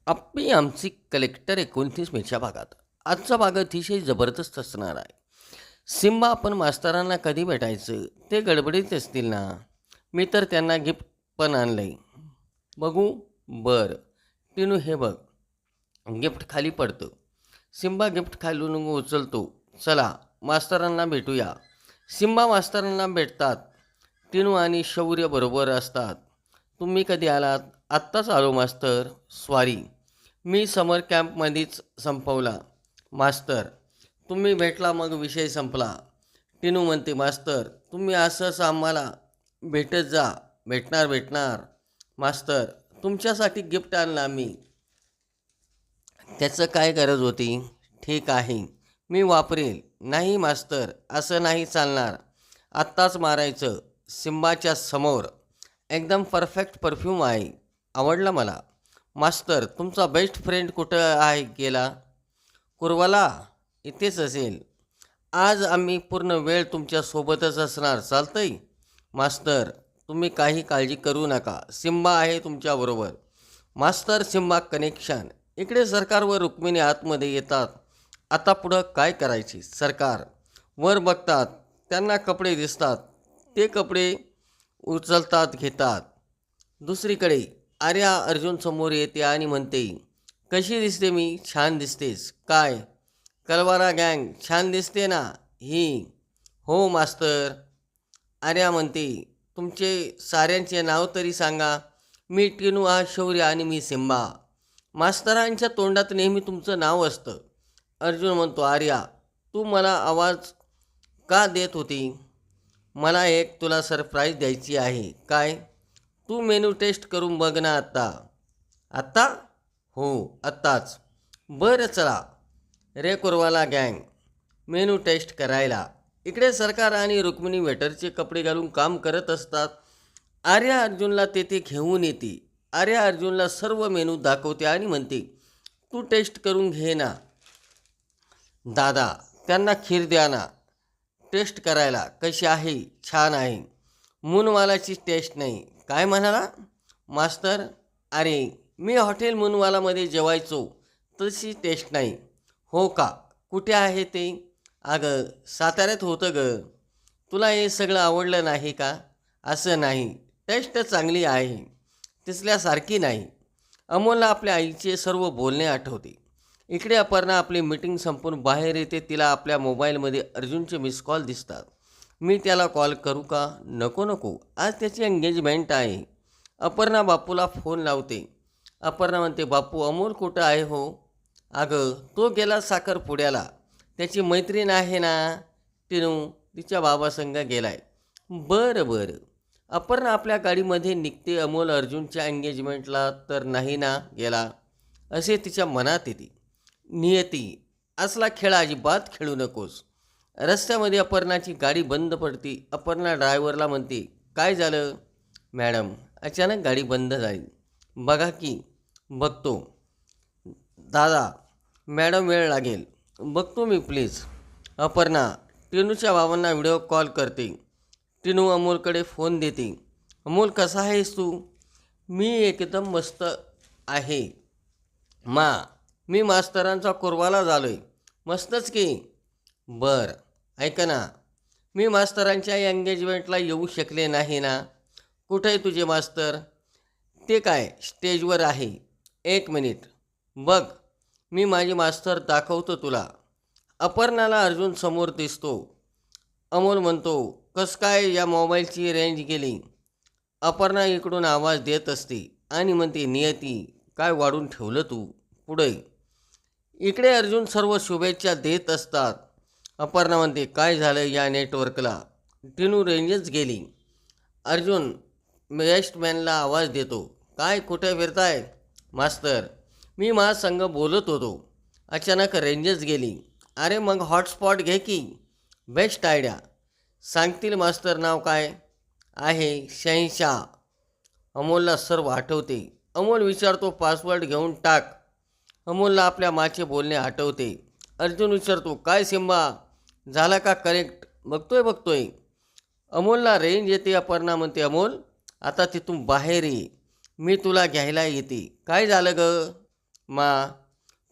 आमची कलेक्टर 29 मेच्या भागात. आजचा भाग अतिशय जबरदस्त असणार आहे. सिम्बा आपण मास्तरांना कधी भेटायचं ते गडबडीत असतील ना. मी तर त्यांना गिफ्ट पण आणलंय. बघू. बरं. टिनू हे बघ. गिफ्ट खाली पडतं. सिम्बा गिफ्ट खालून उचलतो. चला मास्तरांना भेटूया. सिम्बा मास्तरांना भेटतात. टिनू आणि शौर्य बरोबर असतात. तुम्ही कधी आलात? आत्ताच आलो मास्तर. स्वारी. मी समर कॅम्पमध्येच संपवला. मास्तर. तुम्ही भेटला मग विषय संपला. टिनू म्हणते मास्तर तुम्ही असंच आम्हाला भेटत जा. भेटणार. मास्तर तुमच्यासाठी गिफ्ट आणलं आम्ही. त्याचं काय गरज होती? ठीक आहे मी वापरेल. नाही मास्तर असं नाही चालणार. आत्ताच मारायचं. सिम्बाच्या समोर. एकदम परफेक्ट परफ्यूम आहे. आवडला मला. मास्तर तुमचा बेस्ट फ्रेंड कुठं आहे गेला? कुरवाला इथेच असेल. आज आम्ही पूर्ण वेळ तुमच्यासोबतच असणार. चालतंय? मास्तर तुम्ही काही काळजी करू नका. सिम्बा आहे तुमच्याबरोबर. मास्तर सिम्बा कनेक्शन. इकडे सरकार व रुक्मिणी आतमध्ये येतात. आता पुढं काय करायचे? सरकार वर बघतात. त्यांना कपडे दिसतात. ते कपडे उचलतात घेतात. दुसरीकडे आर्या अर्जुन समोर येते आणि म्हणते कशी दिसते मी? छान दिसतेस. काय? कलवारा गँग छान दिसते ना ही? हो मास्तर. आर्या म्हणते तुमचे साऱ्यांचे नाव तरी सांगा. मी टिनू हा शौर्य आणि मी सिम्बा. मास्तरांच्या तोंडात नेहमी तुमचं नाव असतं. अर्जुन म्हणतो आर्या तू मला आवाज का देत होती? मला एक तुला सरप्राईज द्यायची आहे. काय? तू मेनू टेस्ट करून बघ ना आत्ता. आत्ता? हो आत्ताच. बरं चला रे कुरवाला गँग मेनू टेस्ट करायला. इकडे सरकार आणि रुक्मिणी वेटरचे कपडे घालून काम करत असतात. आर्या अर्जुनला तेथे घेऊन येते. आर्या अर्जुनला सर्व मेनू दाखवते आणि म्हणते तू टेस्ट करून घे ना दादा. त्यांना खीर द्या ना टेस्ट करायला. कशी आहे? छान आहे. मूनवालाची टेस्ट नाही. काय म्हणाला? मास्तर अरे मी हॉटेल मूनवालामध्ये जेवायचो. तशी टेस्ट नाही. हो का? कुठे आहे ते? अगं साताऱ्यात होतं ग. तुला हे सगळं आवडलं नाही का? असं नाही. टेस्ट चांगली आहे. तिसल्यासारखी नाही. अमोलला आपल्या आईचे सर्व बोलणे आठवते. इकडे अपर्णा आपली मीटिंग संपून बाहेर येते. तिला आपल्या मोबाईलमध्ये अर्जुनचे मिस कॉल दिसतात. मी त्याला कॉल करू का? नको. आज त्याची एंगेजमेंट आहे. अपर्णा बापूला फोन लावते. अपर्णा म्हणते बापू अमोल कुठं आहे हो? अगं तो गेला साखरपुड्याला. त्याची मैत्रीण आहे ना टिनू तिच्या बाबासंग गेलाय. बरं. अपर्णा आपल्या गाडीमध्ये निघते. अमोल अर्जुनच्या एंगेजमेंटला तर नाही ना गेला असे तिच्या मनात येते. नियती असला खेळ अजिबात खेळू नकोस. रस्त्यामध्ये अपर्णाची गाडी बंद पडते. अपर्णा ड्रायव्हरला म्हणते काय झालं? मॅडम अचानक गाडी बंद झाली. बघा की. बघतो दादा. मॅडम वेळ लागेल. बघतो मी प्लीज. अपर्णा टिनूच्या बाबांना व्हिडिओ कॉल करते. टिनू अमोलकडे फोन देते. अमोल कसा आहेस तू? मी एकदम मस्त आहे मा. मी मास्तरांचा कुरवाला झालोय. मस्तच की. बर ऐका ना मी मास्तरांच्या एंगेजमेंटला येऊ शकले नाही ना. कुठे आहे तुझे मास्तर? ते काय स्टेजवर आहे. एक मिनिट बघ मी माझे मास्तर दाखवतो तुला. अपर्णाला अर्जुन समोर दिसतो. अमोल म्हणतो कस काय या मोबाईलची रेंज गेली? अपर्णा इकडून आवाज देत असते आणि म्हणते नियती काय वाढून ठेवलं तू? पुढे. इकडे अर्जुन सर्व शुभेच्छा देत असतात. अपर्णा म्हणते काय झालं या नेटवर्कला? टिनू रेंजच गेली. अर्जुन बेस्टमॅनला आवाज देतो. काय कुठे फिरताय? मास्तर मी संग बोलत होतो. अचानक रेंजच गेली. अरे मग हॉटस्पॉट घे की. Best idea. सांगतील मास्तर नाव काय आहे? शहनशाह. अमोलला सर्व आठवते. अमोल विचारतो पासवर्ड घेऊन टाक. अमोलला आपल्या माचे बोलणे आठवते. अर्जुन विचारतो काय सिम्बा झाला का करेक्ट? बघतोय. अमोलला रेंज येते. अपर्णा म्हणते अमोल आता तिथून बाहेर ये. मी तुला घ्यायला येते. काय झालं ग? मा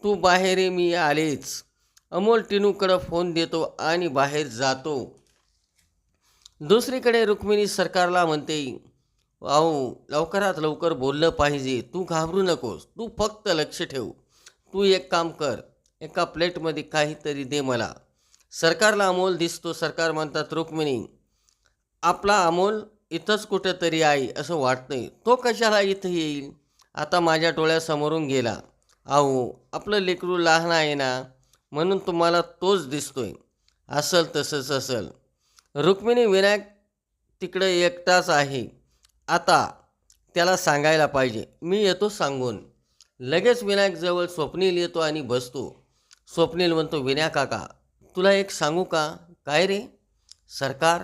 तू बाहेर ये, मी आलेच. अमोल टिनूकडं फोन देतो आणि बाहेर जातो. दुसरीकडे रुक्मिणी सरकारला म्हणते, अहो लवकरात लवकर बोललं पाहिजे, तू घाबरू नकोस, तू फक्त लक्ष ठेव. तू एक काम कर, एका प्लेटमध्ये काहीतरी दे मला. सरकारला अमोल दिसतो. सरकार म्हणतात, रुक्मिणी आपला अमोल इथंच कुठंतरी आहे असं वाटतंय. तो कशाला इथं येईल, आता माझ्या डोळ्यासमोरून गेला. अहो आपलं लेकरू लहान आहे ना, म्हणून तुम्हाला तोच दिसतोय. असल तसंच असल. रुक्मिणी विनायक तिकडे एकटाच आहे, आता त्याला सांगायला पाहिजे. मी येतो सांगून. लगेच विनायकजवळ स्वप्नील येतो आणि बसतो. स्वप्नील म्हणतो, विनायक काका तुला एक सांगू का? काय रे? सरकार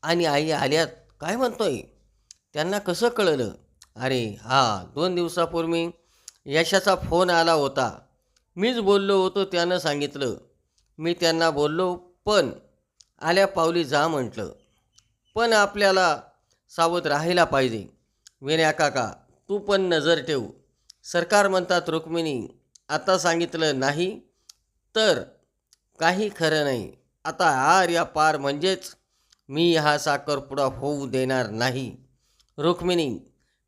आणि आई आल्यात. काय म्हणतोय? त्यांना कसं कळलं? अरे हा 2 दिवसापूर्वी यशाचा फोन आला होता. मीच बोललो होतो, त्यानं सांगितलं. मी त्यांना बोललो, पण आल्या पावली जा म्हटलं. पण आपल्याला सावध राहायला पाहिजे. विनायक काका तू पण नजर ठेव. सरकार म्हणतात, रुक्मिणी आता सांगितलं नाही तर काही खरं नाही. आता आर या पार, म्हणजेच मी हा साखरपुडा होऊ देणार नाही. रुक्मिणी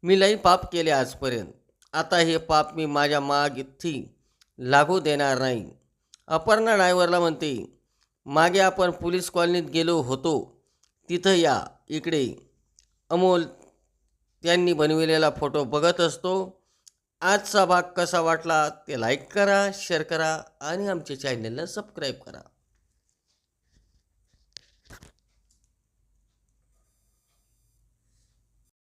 मी लई पाप केले आजपर्यंत, आता हे पाप मी माझ्या मागेथी लागू देणार नाही. अपर्णा ड्रायव्हरला म्हणते, मागे आपण पोलीस कॉलनीत गेलो होतो, तिथं या इकडे. अमोल त्यांनी बनविलेला फोटो बघत असतो. आजचा भाग कसा वाटला ते लाईक करा, शेअर करा आणि आमच्या चॅनलला सबस्क्राईब करा.